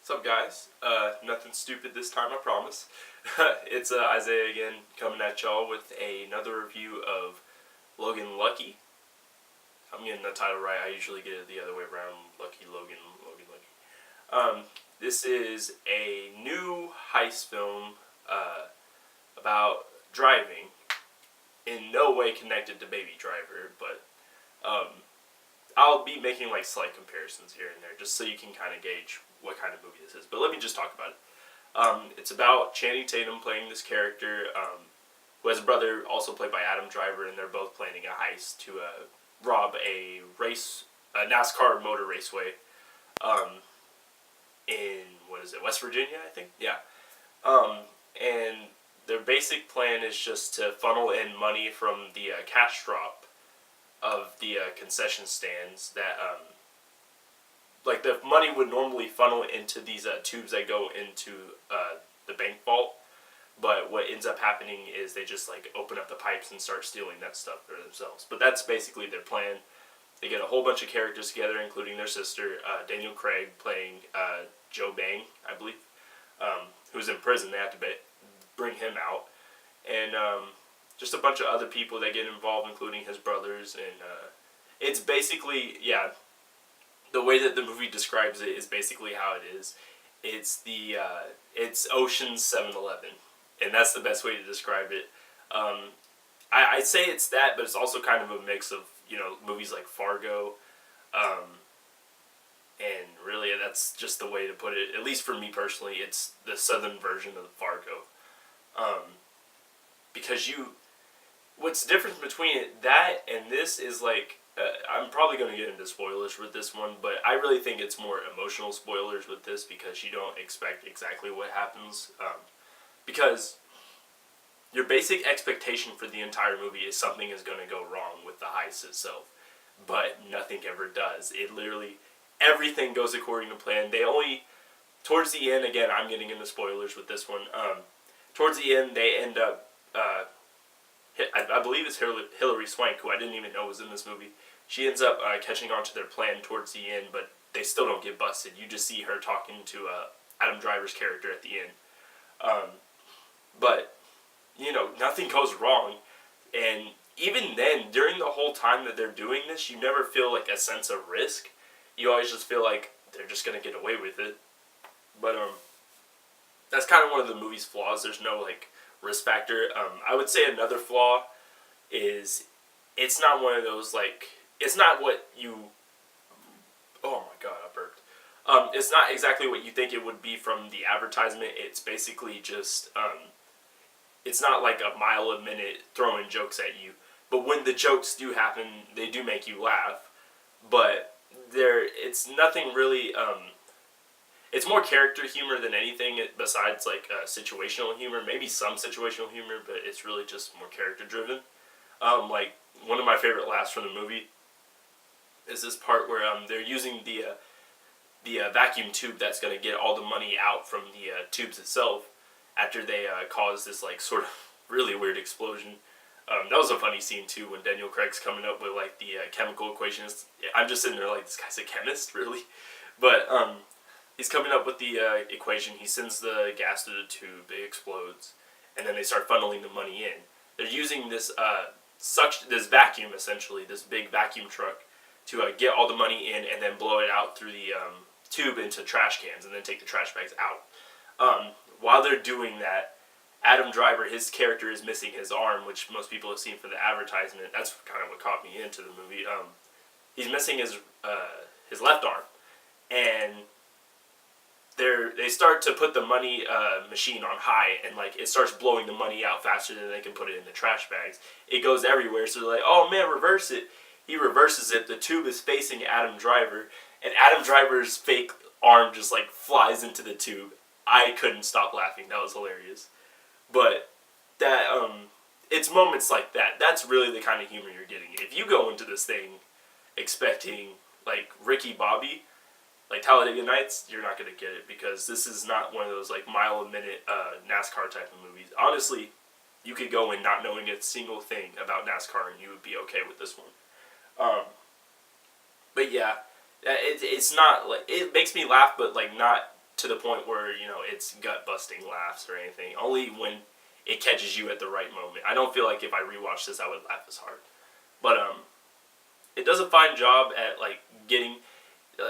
What's up, guys? Nothing stupid this time, I promise. It's Isaiah again, coming at y'all with another review of Logan Lucky. I'm getting the title right. I usually get it the other way around. Lucky Logan, Logan Lucky. This is a new heist film about driving. In no way connected to Baby Driver, but I'll be making like slight comparisons here and there, just so you can kind of gauge what kind of movie this is. But let me just talk about it. It's about Channing Tatum playing this character, who has a brother also played by Adam Driver, and they're both planning a heist to rob a NASCAR motor raceway, in West Virginia, I think. Yeah. And their basic plan is just to funnel in money from the cash drop of the concession stands that like the money would normally funnel into these tubes that go into the bank vault, but what ends up happening is they just like open up the pipes and start stealing that stuff for themselves. But that's basically their plan. They get a whole bunch of characters together, including their sister, Daniel Craig playing Joe Bang, I believe, who's in prison. They have to bring him out, and just a bunch of other people that get involved, including his brothers, and it's basically, yeah, the way that the movie describes it is basically how it is. It's Ocean's 7-Eleven, and that's the best way to describe it. I'd say it's that, but it's also kind of a mix of, movies like Fargo, and really that's just the way to put it. At least for me personally, it's the southern version of Fargo. Because what's different between that and this is like, I'm probably going to get into spoilers with this one, but I really think it's more emotional spoilers with this because you don't expect exactly what happens. Because your basic expectation for the entire movie is something is going to go wrong with the heist itself, but nothing ever does. It literally, everything goes according to plan. Towards the end, again, I'm getting into spoilers with this one. Towards the end, they end up, I believe it's Hilary Swank, who I didn't even know was in this movie. She ends up catching on to their plan towards the end, but they still don't get busted. You just see her talking to Adam Driver's character at the end. But, nothing goes wrong. And even then, during the whole time that they're doing this, you never feel like a sense of risk. You always just feel like they're just going to get away with it. But, that's kind of one of the movie's flaws. There's no, risk factor. I would say another flaw is it's not one of those, it's not what you... Oh my god, I burped. It's not exactly what you think it would be from the advertisement. It's basically just, it's not like a mile a minute throwing jokes at you. But when the jokes do happen, they do make you laugh. But it's nothing really... It's more character humor than anything besides situational humor. Maybe some situational humor, but it's really just more character driven. One of my favorite laughs from the movie is this part where they're using the vacuum tube that's going to get all the money out from the tubes itself after they cause this sort of really weird explosion. That was a funny scene too when Daniel Craig's coming up with the chemical equations. I'm just sitting there this guy's a chemist, really? But he's coming up with the equation. He sends the gas to the tube. It explodes, and then they start funneling the money in. They're using this this vacuum, essentially, this big vacuum truck, to get all the money in and then blow it out through the tube into trash cans, and then take the trash bags out. While they're doing that, Adam Driver, his character, is missing his arm, which most people have seen for the advertisement. That's kind of what caught me into the movie. He's missing his left arm, and they start to put the money machine on high, and it starts blowing the money out faster than they can put it in the trash bags. It goes everywhere, so they're like, oh man, reverse it. He reverses it, the tube is facing Adam Driver, and Adam Driver's fake arm just flies into the tube. I couldn't stop laughing. That was hilarious. But that it's moments like that. That's really the kind of humor you're getting. If you go into this thing expecting Ricky Bobby, Talladega Nights, you're not going to get it, because this is not one of those mile a minute NASCAR type of movies. Honestly, you could go in not knowing a single thing about NASCAR and you would be okay with this one. But yeah, it's not it makes me laugh, but not to the point where, you know, it's gut-busting laughs or anything. Only when it catches you at the right moment. I don't feel like if I rewatch this, I would laugh as hard. But it does a fine job at like getting.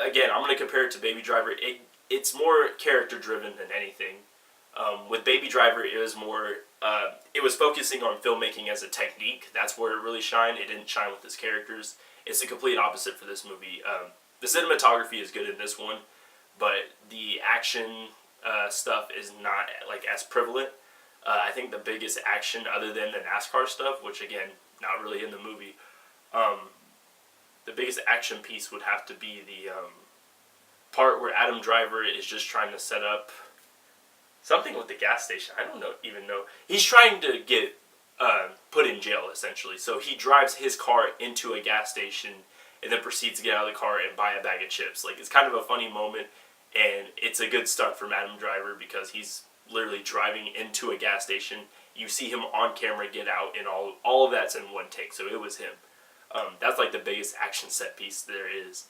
Again, I'm going to compare it to Baby Driver. It's more character-driven than anything. With Baby Driver, it was more. It was focusing on filmmaking as a technique. That's where it really shined. It didn't shine with its characters. It's the complete opposite for this movie. The cinematography is good in this one, but the action stuff is not like as prevalent. I think the biggest action, other than the NASCAR stuff, which again, not really in the movie, the biggest action piece would have to be the part where Adam Driver is just trying to set up something with the gas station. I don't even know. He's trying to get put in jail, essentially. So he drives his car into a gas station and then proceeds to get out of the car and buy a bag of chips. Like, it's kind of a funny moment, and it's a good stunt from Adam Driver because he's literally driving into a gas station. You see him on camera get out, and all of that's in one take, so it was him. That's like the biggest action set piece there is.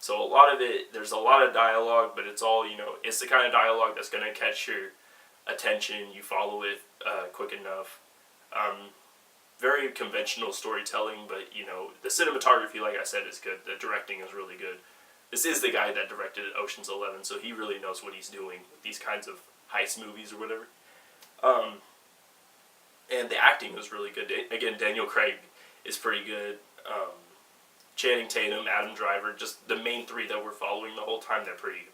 So a lot of it, there's a lot of dialogue, but it's all, you know, it's the kind of dialogue that's going to catch your attention. You follow it quick enough. Very conventional storytelling, but, you know, the cinematography, like I said, is good. The directing is really good. This is the guy that directed Ocean's 11, so he really knows what he's doing with these kinds of heist movies or whatever. And the acting was really good. Again, Daniel Craig is pretty good. Channing Tatum, Adam Driver, just the main three that we're following the whole time, they're pretty good.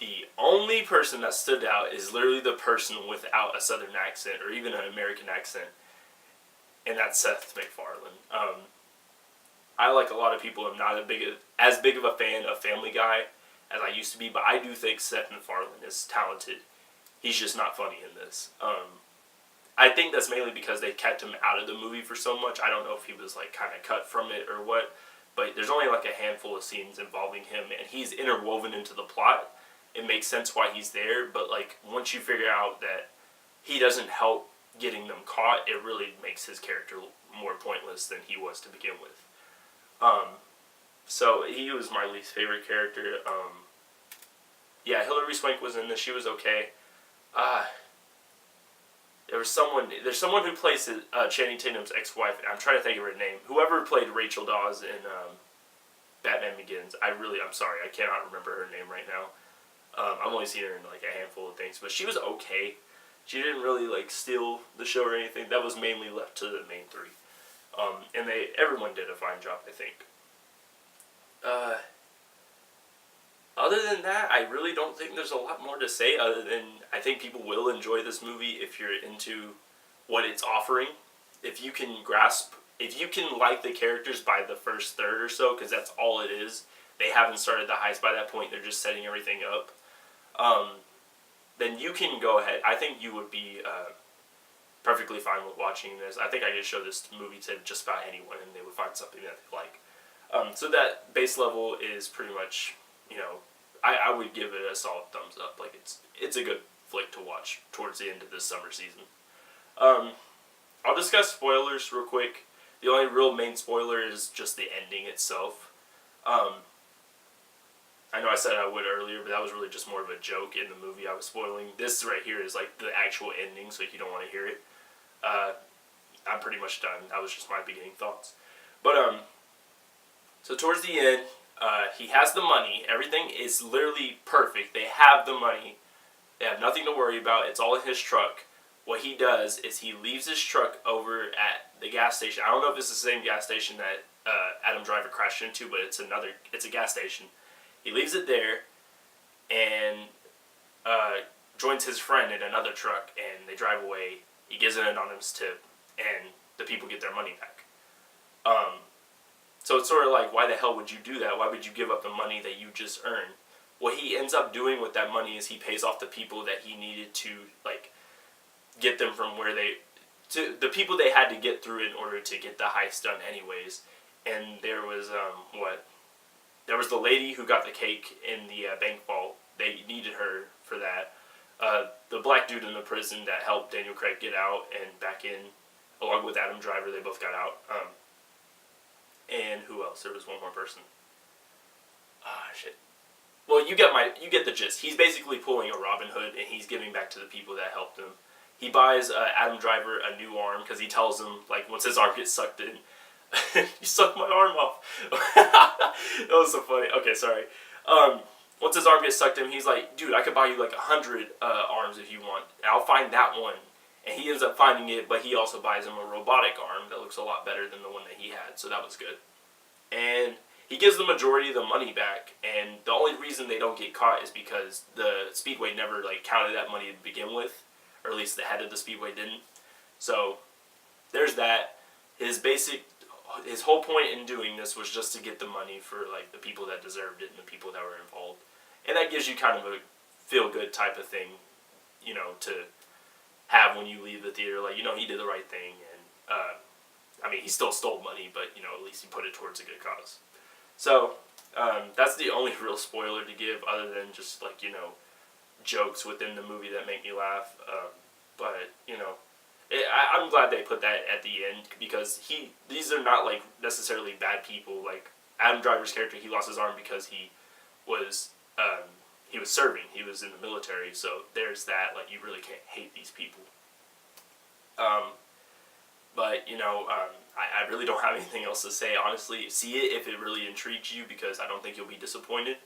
The only person that stood out is literally the person without a southern accent or even an American accent, and that's Seth MacFarlane. I, like a lot of people, am not as big of a fan of Family Guy as I used to be, but I do think Seth MacFarlane is talented. He's just not funny in this. I think that's mainly because they kept him out of the movie for so much. I don't know if he was like kind of cut from it or what, but there's only like a handful of scenes involving him, and he's interwoven into the plot. It makes sense why he's there, but like once you figure out that he doesn't help getting them caught, it really makes his character more pointless than he was to begin with. So he was my least favorite character. Yeah, Hilary Swank was in this. She was okay. There's someone who plays Channing Tatum's ex-wife, and I'm trying to think of her name. Whoever played Rachel Dawes in Batman Begins, I'm sorry, I cannot remember her name right now. I've only seen her in like a handful of things, but she was okay. She didn't really like steal the show or anything. That was mainly left to the main three, and everyone did a fine job, I think. Other than that, I really don't think there's a lot more to say other than I think people will enjoy this movie if you're into what it's offering. If you can like the characters by the first third or so, because that's all it is. They haven't started the heist by that point. They're just setting everything up. Then you can go ahead. I think you would be perfectly fine with watching this. I think I could show this movie to just about anyone, and they would find something that they like. So that base level is pretty much, you know, I would give it a solid thumbs up. Like it's a good flick to watch towards the end of this summer season. I'll discuss spoilers real quick. The only real main spoiler is just the ending itself. I know I said I would earlier, but that was really just more of a joke in the movie I was spoiling. This right here is like the actual ending, so if you don't want to hear it, I'm pretty much done. That was just my beginning thoughts. But so towards the end, he has the money. Everything is literally perfect. They have the money. They have nothing to worry about. It's all in his truck. What he does is he leaves his truck over at the gas station. I don't know if it's the same gas station that Adam Driver crashed into, but it's a gas station. He leaves it there and joins his friend in another truck, and they drive away. He gives an anonymous tip, and the people get their money back. So it's sort of like, why the hell would you do that? Why would you give up the money that you just earned? What he ends up doing with that money is he pays off the people that he needed to, like, get them from where the people they had to get through in order to get the heist done anyways. And there was, there was the lady who got the cake in the bank vault. They needed her for that. The black dude in the prison that helped Daniel Craig get out and back in, along with Adam Driver, they both got out. And who else? There was one more person. Shit. well, you get the gist. He's basically pulling a Robin Hood, and he's giving back to the people that helped him. He buys Adam Driver a new arm because he tells him, like, once his arm gets sucked in, you sucked my arm off. That was so funny. Okay, sorry. Once his arm gets sucked in, he's like, dude, I could buy you like 100 arms if you want. And I'll find that one. And he ends up finding it, but he also buys him a robotic arm that looks a lot better than the one that he had, so that was good. And he gives the majority of the money back, and the only reason they don't get caught is because the Speedway never like counted that money to begin with, or at least the head of the Speedway didn't. So there's that. His whole point in doing this was just to get the money for like the people that deserved it and the people that were involved, and that gives you kind of a feel good type of thing, to have when you leave the theater. Like, he did the right thing, and I mean, he still stole money, but at least he put it towards a good cause. So that's the only real spoiler to give, other than just like jokes within the movie that make me laugh. But I'm glad they put that at the end, because these are not like necessarily bad people. Like Adam Driver's character, he lost his arm because he was serving. He was in the military, so there's that. Like, you really can't hate these people. But I really don't have anything else to say. Honestly, see it if it really intrigues you, because I don't think you'll be disappointed.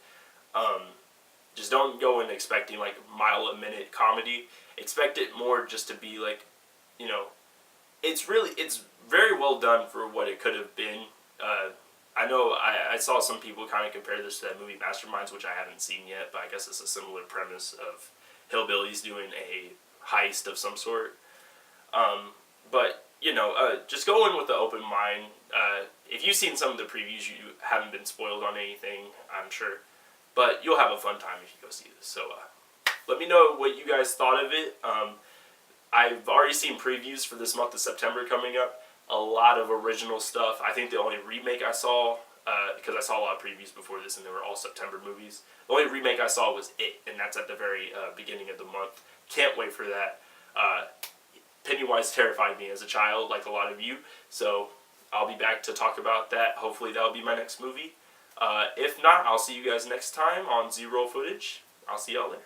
Just don't go in expecting like mile-a-minute comedy. Expect it more just to be like, it's very well done for what it could have been. I know I saw some people kind of compare this to that movie Masterminds, which I haven't seen yet, but I guess it's a similar premise of hillbillies doing a heist of some sort. But just go in with an open mind. If you've seen some of the previews, you haven't been spoiled on anything, I'm sure. But you'll have a fun time if you go see this. So let me know what you guys thought of it. I've already seen previews for this month of September coming up. A lot of original stuff. I think the only remake I saw, because I saw a lot of previews before this and they were all September movies, the only remake I saw was It, and that's at the very beginning of the month. Can't wait for that. Pennywise terrified me as a child, like a lot of you, so I'll be back to talk about that. Hopefully that'll be my next movie. If not, I'll see you guys next time on Zero Footage. I'll see y'all later.